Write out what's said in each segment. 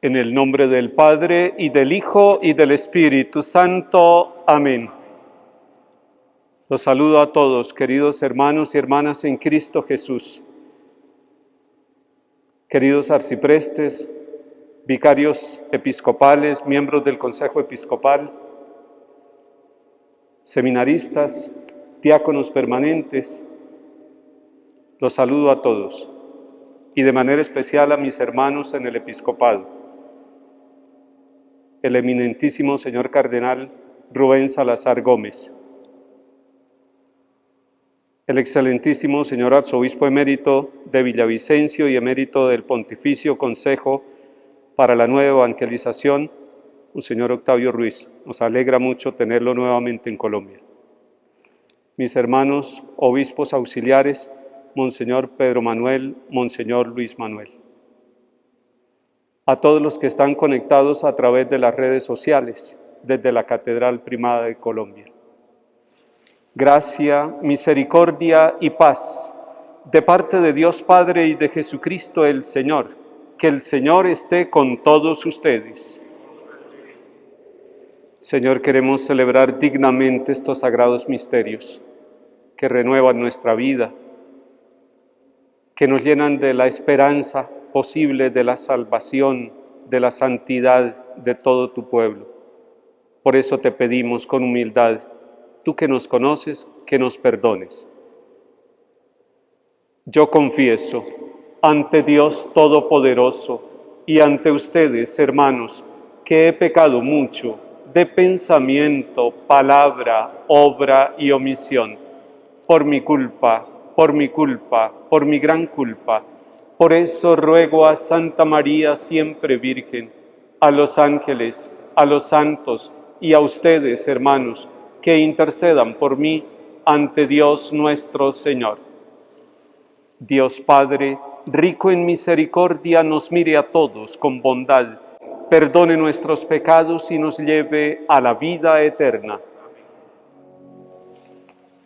En el nombre del Padre, y del Hijo, y del Espíritu Santo. Amén. Los saludo a todos, queridos hermanos y hermanas en Cristo Jesús. Queridos arciprestes, vicarios episcopales, miembros del Consejo Episcopal, seminaristas, diáconos permanentes, los saludo a todos, y de manera especial a mis hermanos en el episcopado. El eminentísimo señor cardenal Rubén Salazar Gómez, el excelentísimo señor arzobispo emérito de Villavicencio y emérito del Pontificio Consejo para la Nueva Evangelización, Monseñor Octavio Ruiz. Nos alegra mucho tenerlo nuevamente en Colombia. Mis hermanos obispos auxiliares, Monseñor Pedro Manuel, Monseñor Luis Manuel. A todos los que están conectados a través de las redes sociales, desde la Catedral Primada de Colombia. Gracia, misericordia y paz, de parte de Dios Padre y de Jesucristo el Señor. Que el Señor esté con todos ustedes. Señor, queremos celebrar dignamente estos sagrados misterios que renuevan nuestra vida, que nos llenan de la esperanza posible de la salvación, de la santidad de todo tu pueblo. Por eso te pedimos con humildad, tú que nos conoces, que nos perdones. Yo confieso ante Dios Todopoderoso y ante ustedes, hermanos, que he pecado mucho de pensamiento, palabra, obra y omisión, por mi culpa, por mi gran culpa. Por eso ruego a Santa María siempre Virgen, a los ángeles, a los santos y a ustedes, hermanos, que intercedan por mí ante Dios nuestro Señor. Dios Padre, rico en misericordia, nos mire a todos con bondad, perdone nuestros pecados y nos lleve a la vida eterna.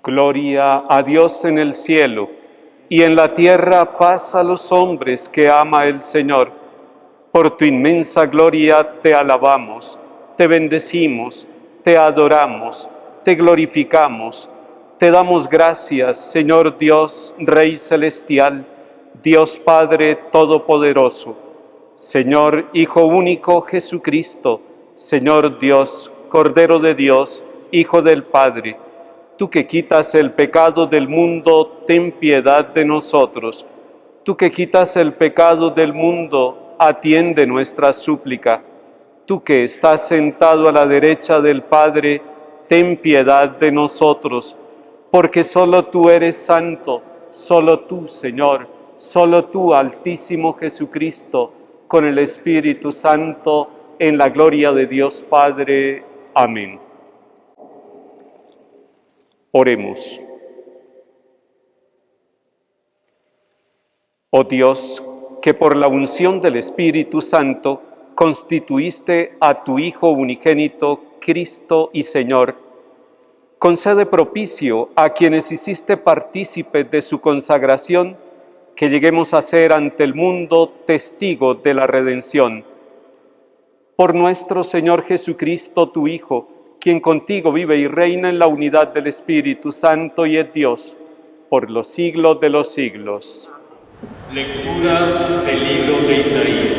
Gloria a Dios en el cielo, y en la tierra paz a los hombres que ama el Señor. Por tu inmensa gloria te alabamos, te bendecimos, te adoramos, te glorificamos, te damos gracias, Señor Dios, Rey Celestial, Dios Padre Todopoderoso, Señor Hijo único Jesucristo, Señor Dios, Cordero de Dios, Hijo del Padre. Tú que quitas el pecado del mundo, ten piedad de nosotros. Tú que quitas el pecado del mundo, atiende nuestra súplica. Tú que estás sentado a la derecha del Padre, ten piedad de nosotros. Porque solo tú eres santo, solo tú, Señor, solo tú, Altísimo Jesucristo, con el Espíritu Santo, en la gloria de Dios Padre. Amén. Oremos. Oh Dios, que por la unción del Espíritu Santo constituiste a tu Hijo unigénito, Cristo y Señor, concede propicio a quienes hiciste partícipes de su consagración, que lleguemos a ser ante el mundo testigos de la redención. Por nuestro Señor Jesucristo, tu Hijo, quien contigo vive y reina en la unidad del Espíritu Santo y es Dios, por los siglos de los siglos. Lectura del libro de Isaías.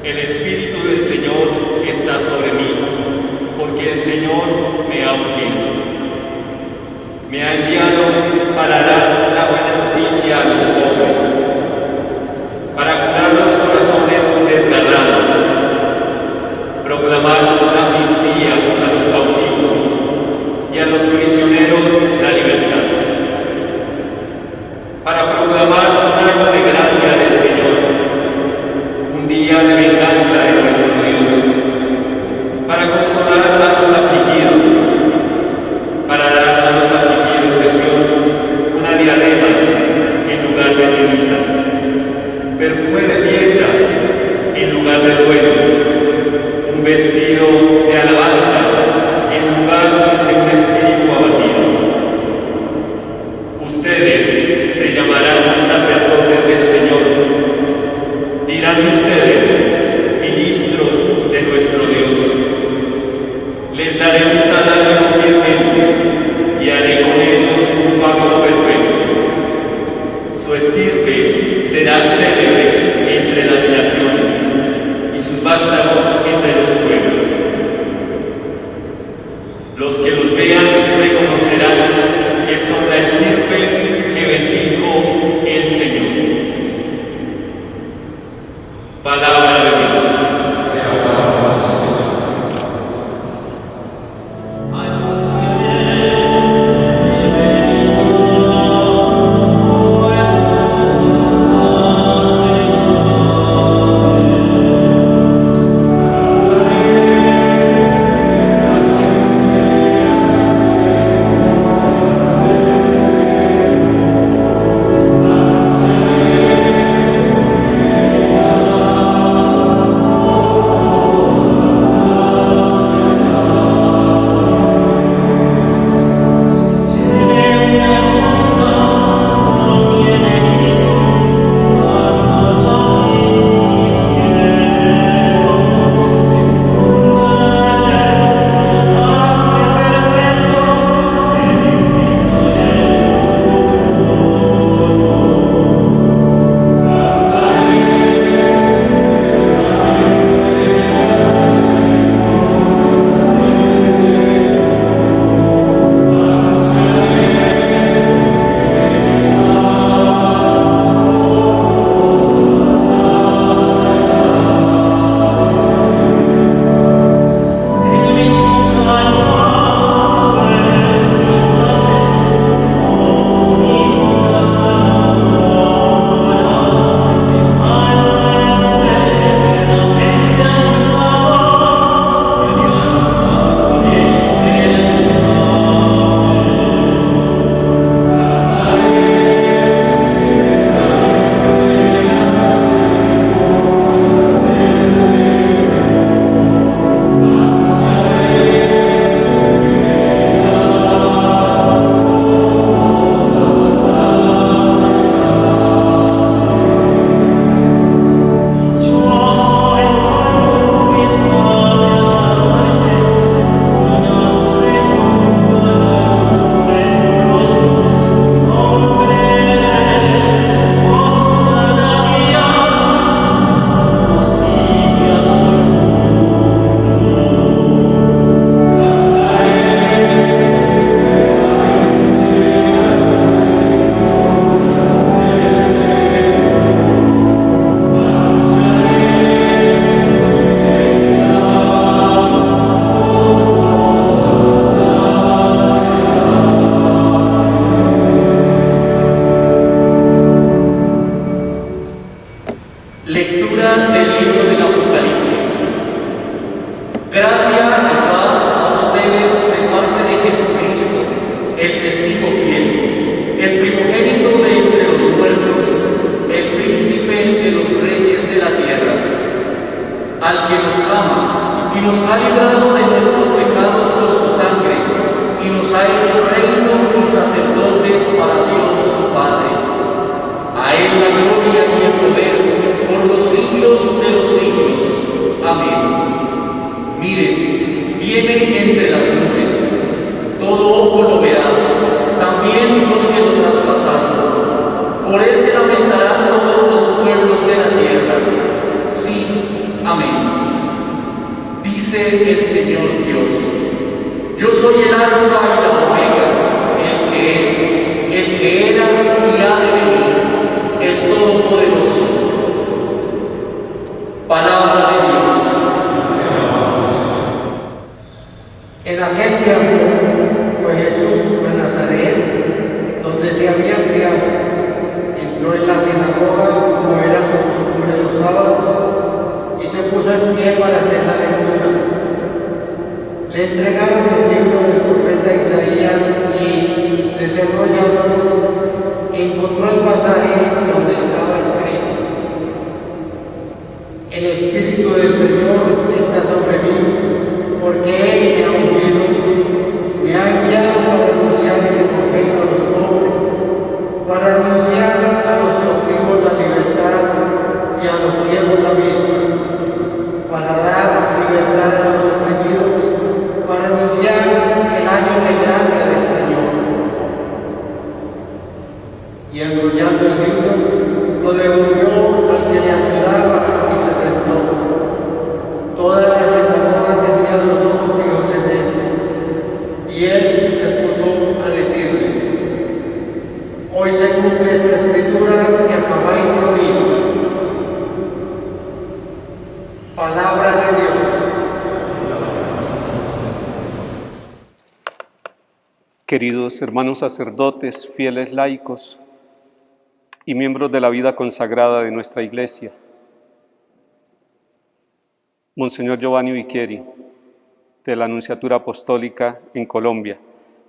El Espíritu del Señor está sobre mí, porque el Señor me ha ungido. Me ha enviado para dar la buena noticia a los pobres, para curar los corazones desgarrados, proclamar la amnistía a los cautivos y a los prisioneros la libertad, para proclamar un año de gracia del Señor, un día de venganza de nuestro Dios, para consolar a los afligidos, para dar a los afligidos de Sion una diadema en lugar de cenizas, perfume de fiesta en lugar de duelo, un vestido de alabanza en lugar de un espíritu abatido. Ustedes se llamarán sacerdotes del Señor. Dirán ustedes: Palabra de Dios. Lectura del libro del Apocalipsis. Gracia y paz a ustedes de parte de Jesucristo, el testigo fiel, el primogénito de entre los muertos, el príncipe de los reyes de la tierra, al que nos ama y nos ha librado de nuestros pecados con su sangre y nos ha hecho reino y sacerdotes para Dios su Padre. A él la gloria y el poder por los siglos de los siglos. Amén. Miren, viene entre las nubes, todo ojo lo verá, también los que lo traspasaron. Por él se lamentarán todos los pueblos de la tierra. Sí, amén. Dice el Señor Dios: yo soy el Alfa y la Omega, el que es, el que era y ha de venir, el Todopoderoso. Palabra de Dios. En aquel tiempo fue Jesús a Nazaret, donde se había criado. Entró en la sinagoga, como era su costumbre los sábados, y se puso en pie para hacer la lectura. Le entregaron el libro del profeta Isaías y, desarrollándolo, encontró el pasaje donde estaba escrito: el Espíritu del Señor está sobre mí, porque Él me ha ungido, me ha enviado para anunciar el Evangelio a los pobres, para anunciar a los cautivos la libertad y a los ciegos la vista, para dar libertad a los oprimidos, para anunciar el año de gracia del Señor. Y enrollando el libro, lo devolvió al que le ayudaba y se sentó. Toda la sinagoga tenía los ojos fijos en él, y él se puso a decirles: hoy se cumple esta escritura que acabáis de oír. Palabra de Dios. Queridos hermanos sacerdotes, fieles laicos y miembros de la vida consagrada de nuestra Iglesia, Monseñor Giovanni Vicchieri, de la Nunciatura Apostólica en Colombia,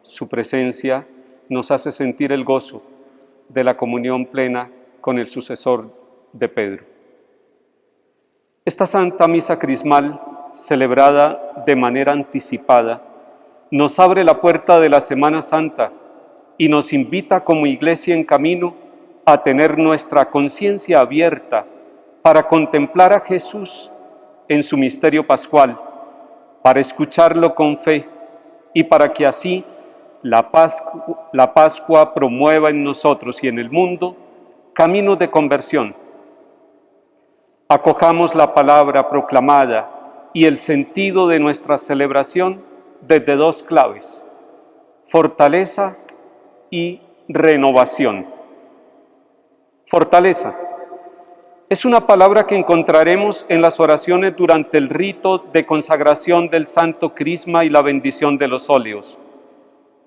su presencia nos hace sentir el gozo de la comunión plena con el sucesor de Pedro. Esta Santa Misa Crismal, celebrada de manera anticipada, nos abre la puerta de la Semana Santa y nos invita como Iglesia en camino a tener nuestra conciencia abierta para contemplar a Jesús en su misterio pascual, para escucharlo con fe y para que así la Pascua promueva en nosotros y en el mundo caminos de conversión. Acojamos la palabra proclamada y el sentido de nuestra celebración desde dos claves: fortaleza y renovación. Fortaleza es una palabra que encontraremos en las oraciones durante el rito de consagración del Santo Crisma y la bendición de los óleos,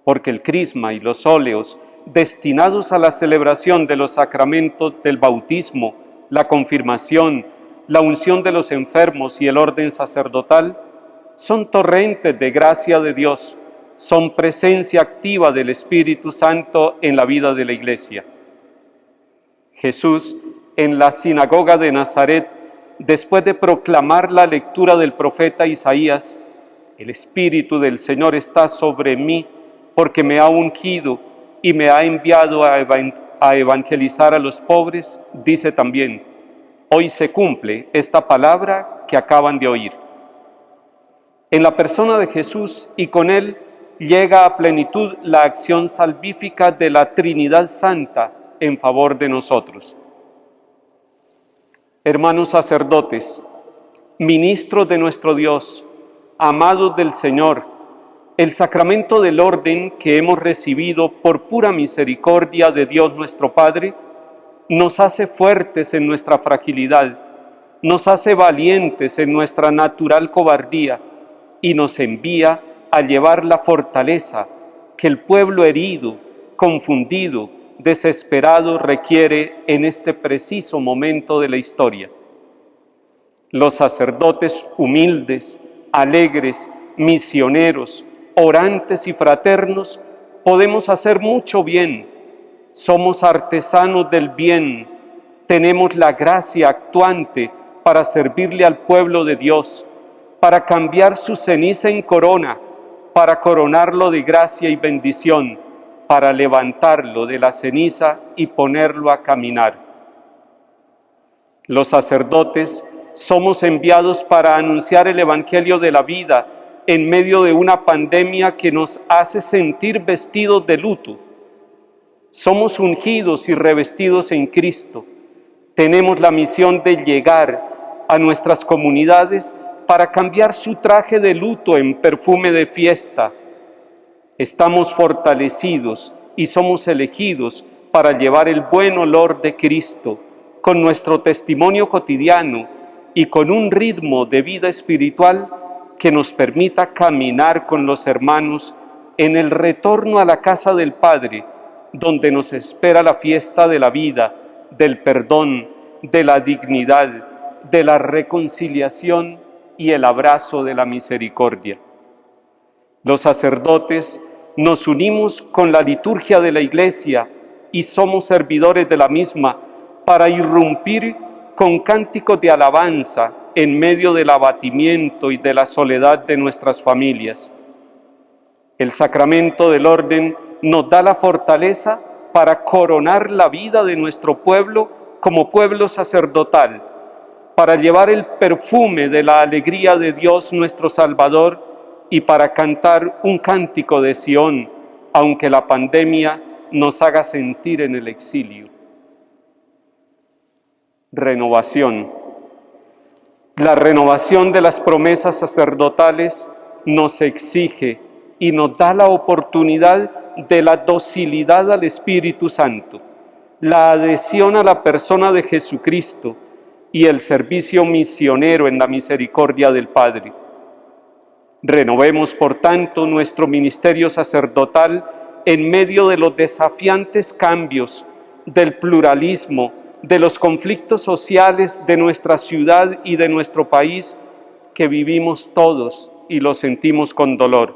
porque el Crisma y los óleos, destinados a la celebración de los sacramentos del bautismo, la confirmación, la unción de los enfermos y el orden sacerdotal, son torrentes de gracia de Dios, son presencia activa del Espíritu Santo en la vida de la Iglesia. Jesús, en la sinagoga de Nazaret, después de proclamar la lectura del profeta Isaías, el Espíritu del Señor está sobre mí, porque me ha ungido y me ha enviado a evangelizar a los pobres, dice también: hoy se cumple esta palabra que acaban de oír. En la persona de Jesús y con Él llega a plenitud la acción salvífica de la Trinidad Santa en favor de nosotros. Hermanos sacerdotes, ministros de nuestro Dios, amados del Señor, el sacramento del orden que hemos recibido por pura misericordia de Dios nuestro Padre, nos hace fuertes en nuestra fragilidad, nos hace valientes en nuestra natural cobardía y nos envía a llevar la fortaleza que el pueblo herido, confundido, desesperado requiere en este preciso momento de la historia. Los sacerdotes humildes, alegres, misioneros, orantes y fraternos, podemos hacer mucho bien. Somos artesanos del bien, tenemos la gracia actuante para servirle al pueblo de Dios, para cambiar su ceniza en corona, para coronarlo de gracia y bendición, para levantarlo de la ceniza y ponerlo a caminar. Los sacerdotes somos enviados para anunciar el Evangelio de la vida en medio de una pandemia que nos hace sentir vestidos de luto. Somos ungidos y revestidos en Cristo. Tenemos la misión de llegar a nuestras comunidades para cambiar su traje de luto en perfume de fiesta. Estamos fortalecidos y somos elegidos para llevar el buen olor de Cristo con nuestro testimonio cotidiano y con un ritmo de vida espiritual que nos permita caminar con los hermanos en el retorno a la casa del Padre, donde nos espera la fiesta de la vida, del perdón, de la dignidad, de la reconciliación y el abrazo de la misericordia. Los sacerdotes nos unimos con la liturgia de la Iglesia y somos servidores de la misma para irrumpir con cánticos de alabanza en medio del abatimiento y de la soledad de nuestras familias. El sacramento del orden nos da la fortaleza para coronar la vida de nuestro pueblo como pueblo sacerdotal, para llevar el perfume de la alegría de Dios nuestro Salvador y para cantar un cántico de Sión, aunque la pandemia nos haga sentir en el exilio. Renovación. La renovación de las promesas sacerdotales nos exige y nos da la oportunidad de la docilidad al Espíritu Santo, la adhesión a la persona de Jesucristo, y el servicio misionero en la misericordia del Padre. Renovemos, por tanto, nuestro ministerio sacerdotal en medio de los desafiantes cambios, del pluralismo, de los conflictos sociales de nuestra ciudad y de nuestro país que vivimos todos y lo sentimos con dolor.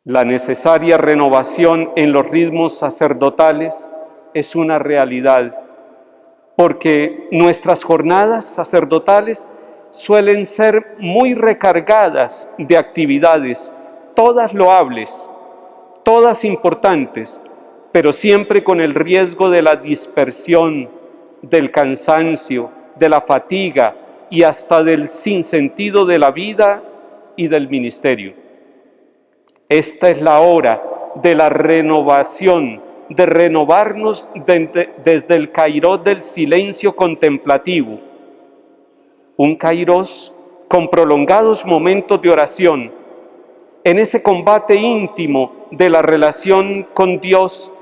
La necesaria renovación en los ritmos sacerdotales es una realidad, porque nuestras jornadas sacerdotales suelen ser muy recargadas de actividades, todas loables, todas importantes, pero siempre con el riesgo de la dispersión, del cansancio, de la fatiga y hasta del sinsentido de la vida y del ministerio. Esta es la hora de la renovación, de renovarnos desde el kairos del silencio contemplativo, un kairos con prolongados momentos de oración, en ese combate íntimo de la relación con Dios.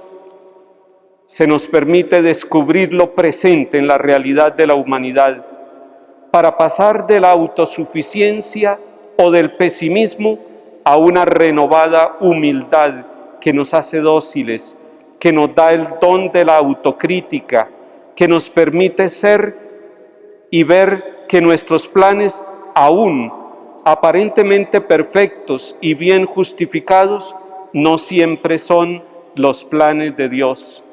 Se nos permite descubrir lo presente en la realidad de la humanidad, para pasar de la autosuficiencia o del pesimismo a una renovada humildad que nos hace dóciles, que nos da el don de la autocrítica, que nos permite ser y ver que nuestros planes, aún aparentemente perfectos y bien justificados, no siempre son los planes de Dios.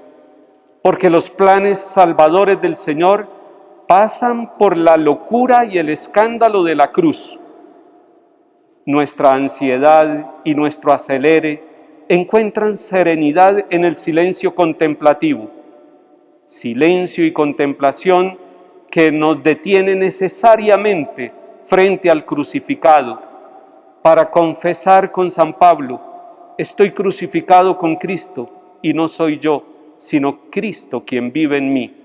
Porque los planes salvadores del Señor pasan por la locura y el escándalo de la cruz. Nuestra ansiedad y nuestro acelere encuentran serenidad en el silencio contemplativo. Silencio y contemplación que nos detiene necesariamente frente al crucificado, para confesar con San Pablo: estoy crucificado con Cristo y no soy yo, sino Cristo quien vive en mí.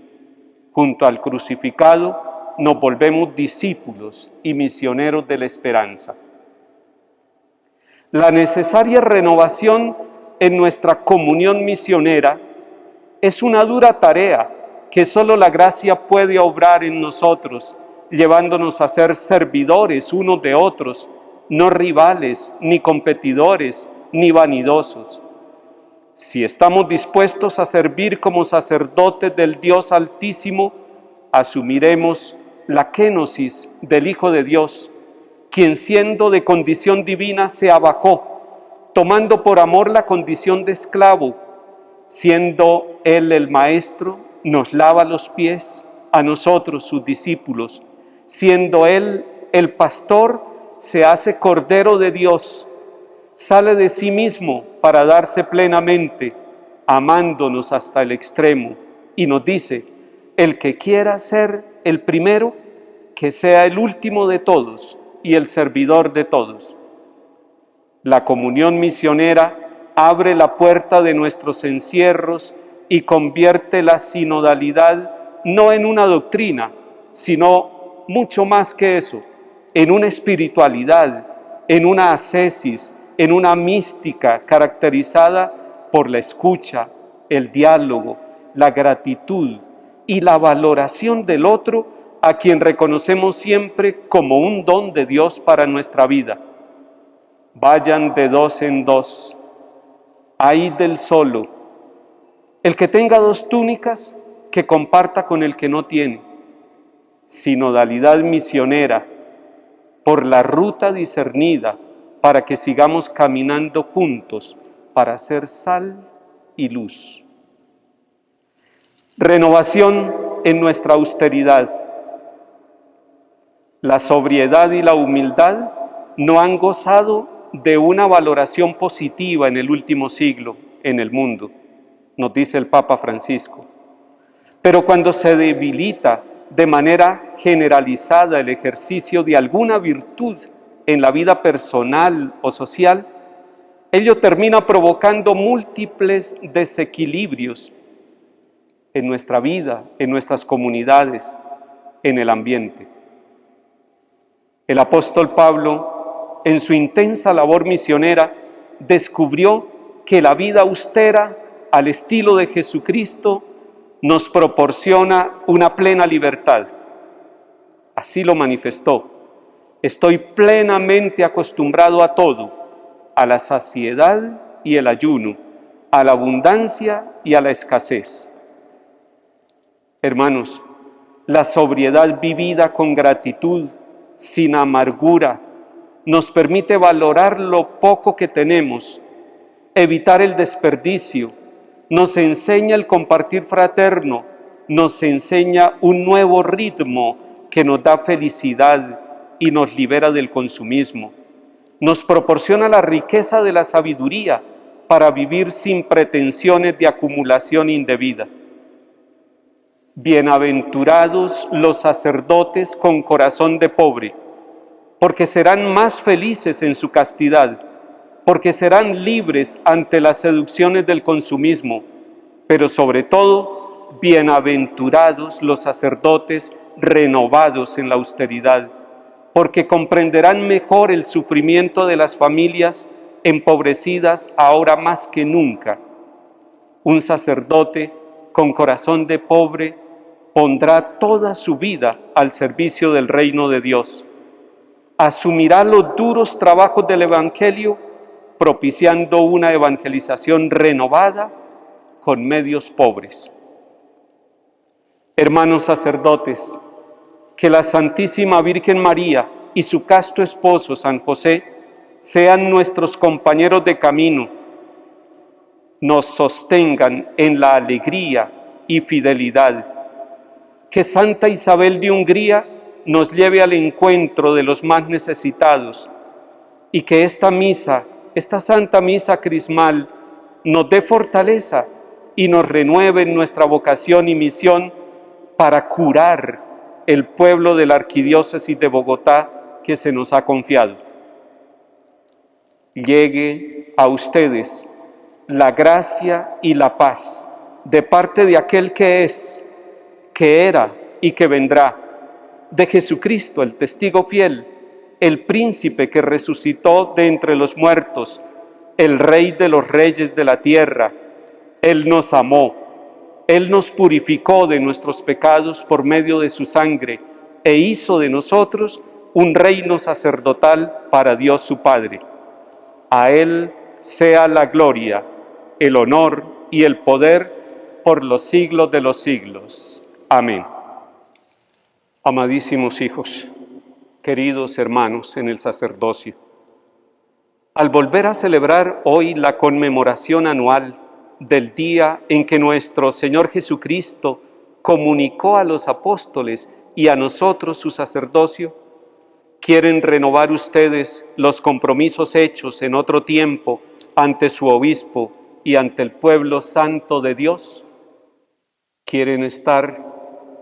Junto al crucificado nos volvemos discípulos y misioneros de la esperanza. La necesaria renovación en nuestra comunión misionera es una dura tarea que solo la gracia puede obrar en nosotros, llevándonos a ser servidores unos de otros, no rivales, ni competidores, ni vanidosos. Si estamos dispuestos a servir como sacerdotes del Dios Altísimo, asumiremos la kénosis del Hijo de Dios, quien siendo de condición divina se abajó, tomando por amor la condición de esclavo. Siendo Él el Maestro, nos lava los pies a nosotros, sus discípulos. Siendo Él el pastor, se hace Cordero de Dios. Sale de sí mismo para darse plenamente, amándonos hasta el extremo. Y nos dice: el que quiera ser el primero, que sea el último de todos y el servidor de todos. La comunión misionera abre la puerta de nuestros encierros y convierte la sinodalidad no en una doctrina, sino mucho más que eso, en una espiritualidad, en una ascesis, en una mística caracterizada por la escucha, el diálogo, la gratitud y la valoración del otro, a quien reconocemos siempre como un don de Dios para nuestra vida. Vayan de dos en dos. Ay del solo. El que tenga dos túnicas, que comparta con el que no tiene. Sinodalidad misionera, por la ruta discernida, para que sigamos caminando juntos, para ser sal y luz. Renovación en nuestra austeridad. La sobriedad y la humildad no han gozado de una valoración positiva en el último siglo en el mundo, nos dice el Papa Francisco. Pero cuando se debilita de manera generalizada el ejercicio de alguna virtud en la vida personal o social, ello termina provocando múltiples desequilibrios en nuestra vida, en nuestras comunidades, en el ambiente. El apóstol Pablo, en su intensa labor misionera, descubrió que la vida austera, al estilo de Jesucristo, nos proporciona una plena libertad. Así lo manifestó. Estoy plenamente acostumbrado a todo, a la saciedad y el ayuno, a la abundancia y a la escasez. Hermanos, la sobriedad vivida con gratitud, sin amargura, nos permite valorar lo poco que tenemos, evitar el desperdicio, nos enseña el compartir fraterno, nos enseña un nuevo ritmo que nos da felicidad y nos libera del consumismo. Nos proporciona la riqueza de la sabiduría para vivir sin pretensiones de acumulación indebida. Bienaventurados los sacerdotes con corazón de pobre, porque serán más felices en su castidad, porque serán libres ante las seducciones del consumismo, pero sobre todo, bienaventurados los sacerdotes renovados en la austeridad, porque comprenderán mejor el sufrimiento de las familias empobrecidas ahora más que nunca. Un sacerdote con corazón de pobre pondrá toda su vida al servicio del reino de Dios. Asumirá los duros trabajos del Evangelio, propiciando una evangelización renovada con medios pobres. Hermanos sacerdotes, que la Santísima Virgen María y su casto esposo San José sean nuestros compañeros de camino, nos sostengan en la alegría y fidelidad. Que Santa Isabel de Hungría nos lleve al encuentro de los más necesitados y que esta Santa Misa Crismal, nos dé fortaleza y nos renueve en nuestra vocación y misión para curar el pueblo de la Arquidiócesis de Bogotá que se nos ha confiado. Llegue a ustedes la gracia y la paz de parte de aquel que es, que era y que vendrá, de Jesucristo, el testigo fiel, el príncipe que resucitó de entre los muertos, el Rey de los reyes de la tierra. Él nos amó, Él nos purificó de nuestros pecados por medio de su sangre e hizo de nosotros un reino sacerdotal para Dios su Padre. A Él sea la gloria, el honor y el poder por los siglos de los siglos. Amén. Amadísimos hijos, queridos hermanos en el sacerdocio, al volver a celebrar hoy la conmemoración anual del día en que nuestro Señor Jesucristo comunicó a los apóstoles y a nosotros su sacerdocio, ¿quieren renovar ustedes los compromisos hechos en otro tiempo ante su obispo y ante el pueblo santo de Dios? ¿Quieren estar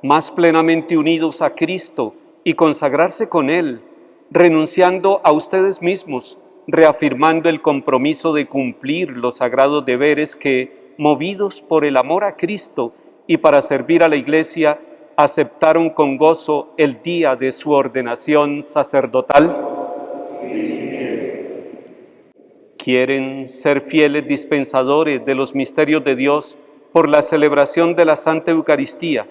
más plenamente unidos a Cristo y consagrarse con Él, renunciando a ustedes mismos, reafirmando el compromiso de cumplir los sagrados deberes que, movidos por el amor a Cristo y para servir a la Iglesia, aceptaron con gozo el día de su ordenación sacerdotal? ¿Quieren ser fieles dispensadores de los misterios de Dios por la celebración de la Santa Eucaristía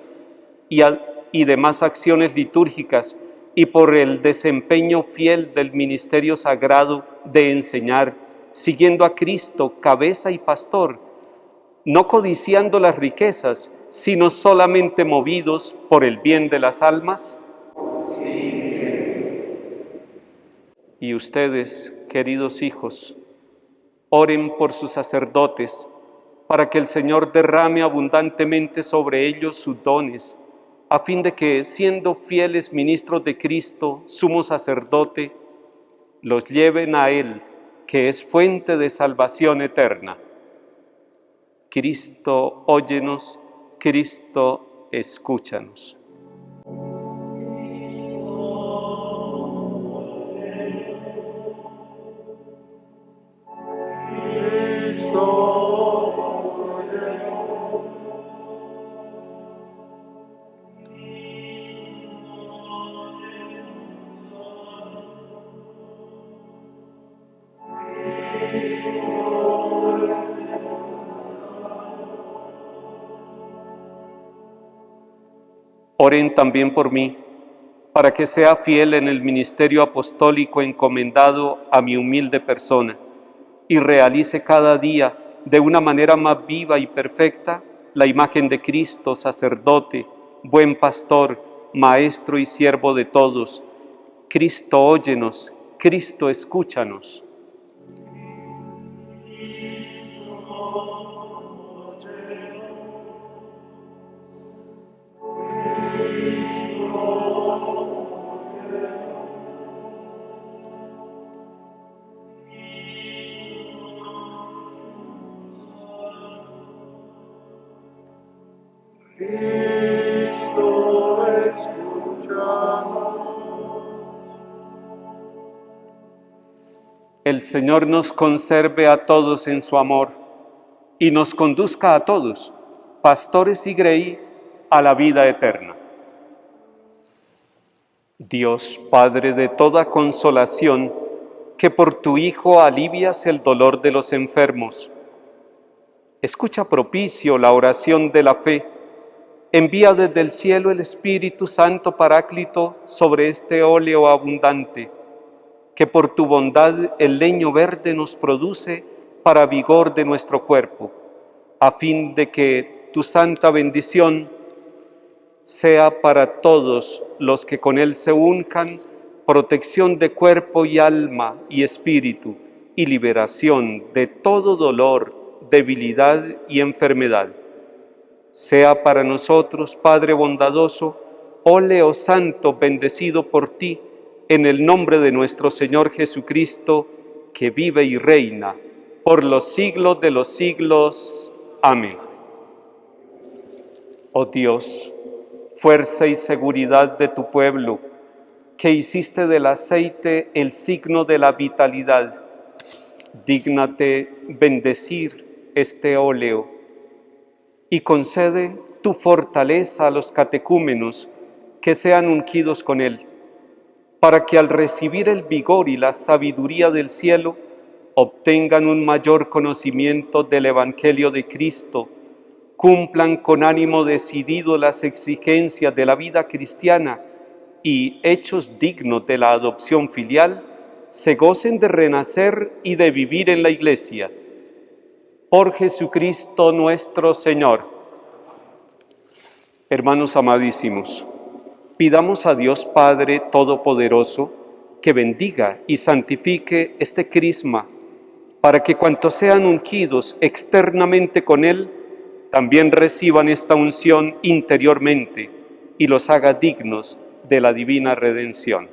y demás acciones litúrgicas y por el desempeño fiel del ministerio sagrado de enseñar, siguiendo a Cristo, cabeza y pastor, no codiciando las riquezas, sino solamente movidos por el bien de las almas? Y ustedes, queridos hijos, oren por sus sacerdotes, para que el Señor derrame abundantemente sobre ellos sus dones, a fin de que, siendo fieles ministros de Cristo, sumo sacerdote, los lleven a Él, que es fuente de salvación eterna. Cristo, óyenos, Cristo, escúchanos. Oren también por mí, para que sea fiel en el ministerio apostólico encomendado a mi humilde persona y realice cada día de una manera más viva y perfecta la imagen de Cristo, sacerdote, buen pastor, maestro y siervo de todos. Cristo, óyenos, Cristo, escúchanos. El Señor nos conserve a todos en su amor y nos conduzca a todos, pastores y grey, a la vida eterna. Dios, Padre de toda consolación, que por tu Hijo alivias el dolor de los enfermos, escucha propicio la oración de la fe. Envía desde el cielo el Espíritu Santo Paráclito sobre este óleo abundante, que por tu bondad el leño verde nos produce para vigor de nuestro cuerpo, a fin de que tu santa bendición sea para todos los que con él se uncan, protección de cuerpo y alma y espíritu, y liberación de todo dolor, debilidad y enfermedad. Sea para nosotros, Padre bondadoso, óleo santo bendecido por ti, en el nombre de nuestro Señor Jesucristo, que vive y reina por los siglos de los siglos. Amén. Oh Dios, fuerza y seguridad de tu pueblo, que hiciste del aceite el signo de la vitalidad, dígnate bendecir este óleo y concede tu fortaleza a los catecúmenos que sean ungidos con él, para que al recibir el vigor y la sabiduría del cielo, obtengan un mayor conocimiento del Evangelio de Cristo, cumplan con ánimo decidido las exigencias de la vida cristiana y, hechos dignos de la adopción filial, se gocen de renacer y de vivir en la Iglesia. Por Jesucristo nuestro Señor. Hermanos amadísimos, pidamos a Dios Padre Todopoderoso que bendiga y santifique este crisma, para que cuantos sean ungidos externamente con él, también reciban esta unción interiormente y los haga dignos de la divina redención.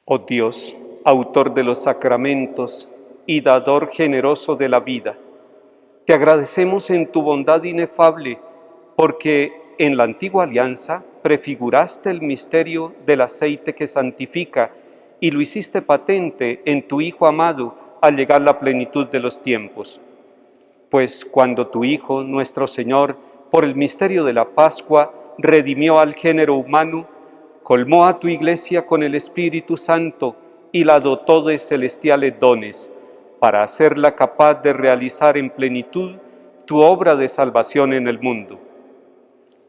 Oh Dios, autor de los sacramentos y dador generoso de la vida, te agradecemos en tu bondad inefable, porque en la antigua alianza prefiguraste el misterio del aceite que santifica y lo hiciste patente en tu Hijo amado al llegar la plenitud de los tiempos. Pues cuando tu Hijo, nuestro Señor, por el misterio de la Pascua, redimió al género humano, colmó a tu Iglesia con el Espíritu Santo y la dotó de celestiales dones, para hacerla capaz de realizar en plenitud tu obra de salvación en el mundo.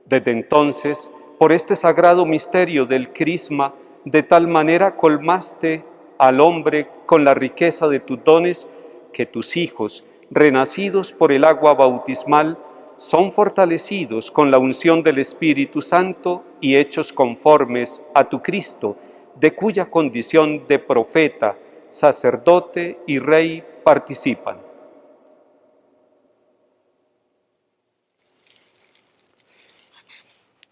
Desde entonces, por este sagrado misterio del Crisma, de tal manera colmaste al hombre con la riqueza de tus dones, que tus hijos, renacidos por el agua bautismal, son fortalecidos con la unción del Espíritu Santo y hechos conformes a tu Cristo, de cuya condición de profeta, sacerdote y rey participan.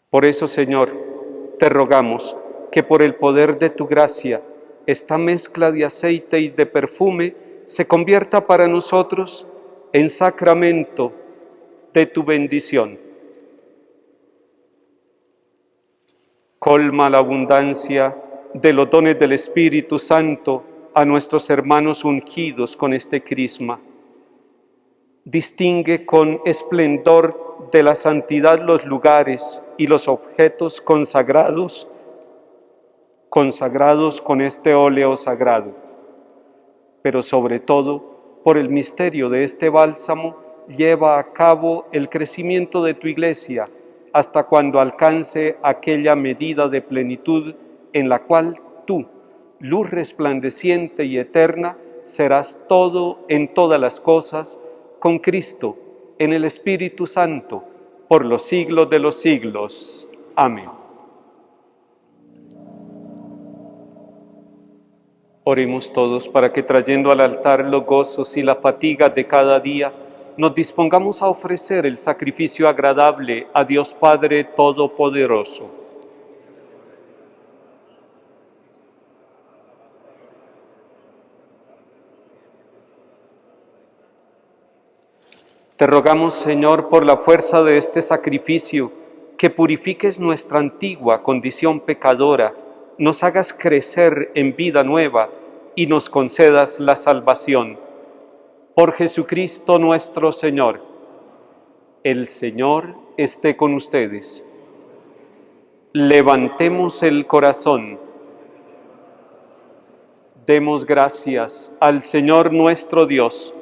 Por eso, Señor, te rogamos que por el poder de tu gracia, esta mezcla de aceite y de perfume se convierta para nosotros en sacramento de tu bendición. Colma la abundancia de los dones del Espíritu Santo a nuestros hermanos ungidos con este crisma. Distingue con esplendor de la santidad los lugares y los objetos consagrados con este óleo sagrado. Pero sobre todo, por el misterio de este bálsamo, lleva a cabo el crecimiento de tu Iglesia hasta cuando alcance aquella medida de plenitud en la cual tú, luz resplandeciente y eterna, serás todo en todas las cosas, con Cristo, en el Espíritu Santo, por los siglos de los siglos. Amén. Oremos todos para que, trayendo al altar los gozos y la fatiga de cada día, nos dispongamos a ofrecer el sacrificio agradable a Dios Padre Todopoderoso. Te rogamos, Señor, por la fuerza de este sacrificio, que purifiques nuestra antigua condición pecadora, nos hagas crecer en vida nueva y nos concedas la salvación. Por Jesucristo nuestro Señor. El Señor esté con ustedes. Levantemos el corazón. Demos gracias al Señor nuestro Dios.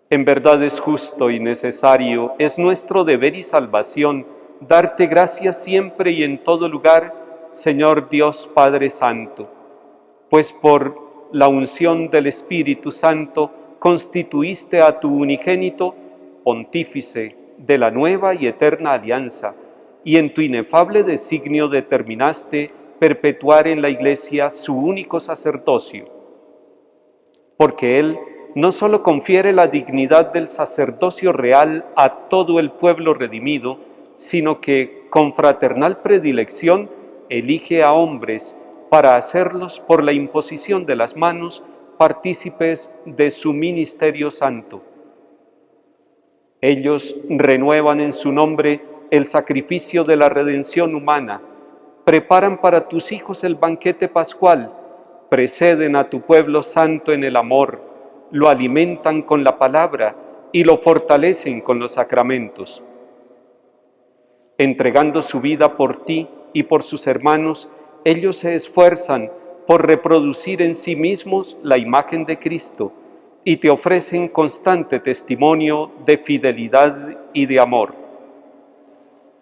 En verdad es justo y necesario, es nuestro deber y salvación, darte gracias siempre y en todo lugar, Señor Dios Padre Santo, pues por la unción del Espíritu Santo constituiste a tu unigénito pontífice de la nueva y eterna alianza, y en tu inefable designio determinaste perpetuar en la Iglesia su único sacerdocio, porque Él no solo confiere la dignidad del sacerdocio real a todo el pueblo redimido, sino que con fraternal predilección elige a hombres para hacerlos por la imposición de las manos partícipes de su ministerio santo. Ellos renuevan en su nombre el sacrificio de la redención humana, preparan para tus hijos el banquete pascual, preceden a tu pueblo santo en el amor, lo alimentan con la palabra y lo fortalecen con los sacramentos. Entregando su vida por ti y por sus hermanos, ellos se esfuerzan por reproducir en sí mismos la imagen de Cristo y te ofrecen constante testimonio de fidelidad y de amor.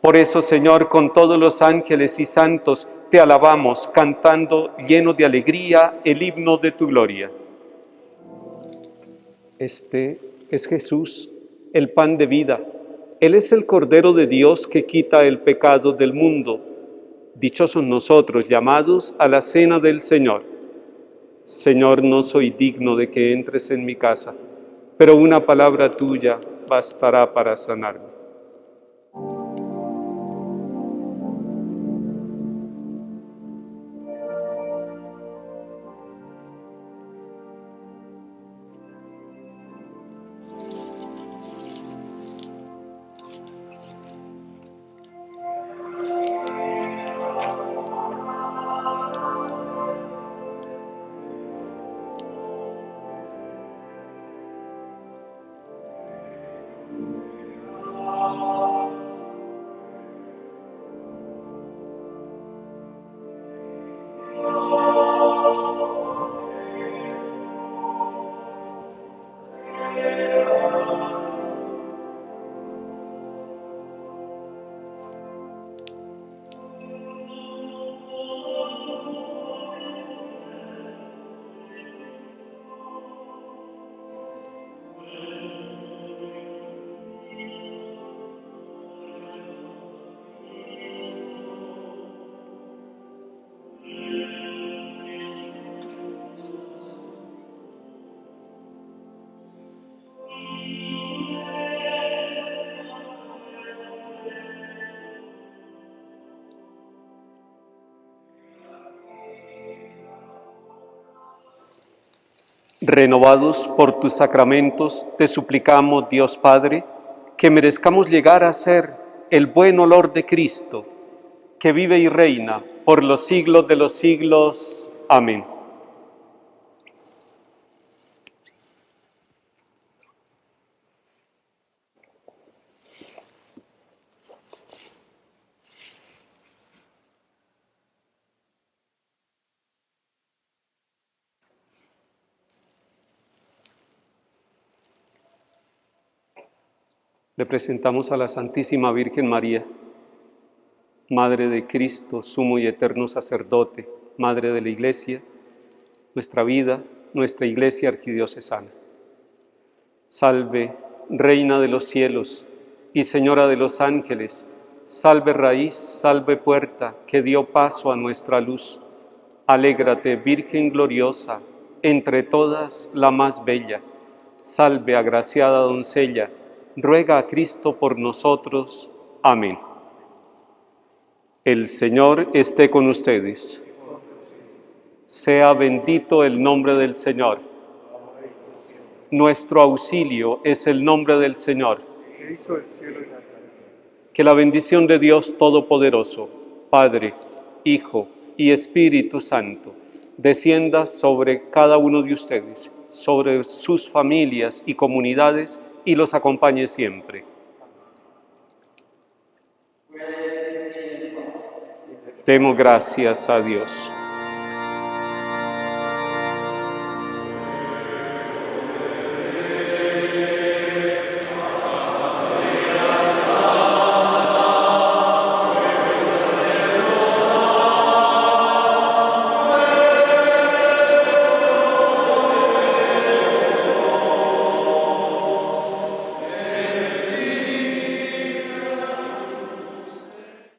Por eso, Señor, con todos los ángeles y santos, te alabamos, cantando lleno de alegría el himno de tu gloria. Este es Jesús, el pan de vida. Él es el Cordero de Dios que quita el pecado del mundo. Dichosos nosotros llamados a la cena del Señor. Señor, no soy digno de que entres en mi casa, pero una palabra tuya bastará para sanarme. Renovados por tus sacramentos, te suplicamos, Dios Padre, que merezcamos llegar a ser el buen olor de Cristo, que vive y reina por los siglos de los siglos. Amén. Le presentamos a la Santísima Virgen María, Madre de Cristo, sumo y eterno sacerdote, Madre de la Iglesia, nuestra vida, nuestra Iglesia arquidiocesana. Salve, Reina de los cielos y Señora de los ángeles, salve raíz, salve puerta, que dio paso a nuestra luz. Alégrate, Virgen gloriosa, entre todas la más bella. Salve, agraciada doncella, ruega a Cristo por nosotros. Amén. El Señor esté con ustedes. Sea bendito el nombre del Señor. Nuestro auxilio es el nombre del Señor. Que la bendición de Dios Todopoderoso, Padre, Hijo y Espíritu Santo, descienda sobre cada uno de ustedes, sobre sus familias y comunidades, y los acompañe siempre. Demos gracias a Dios.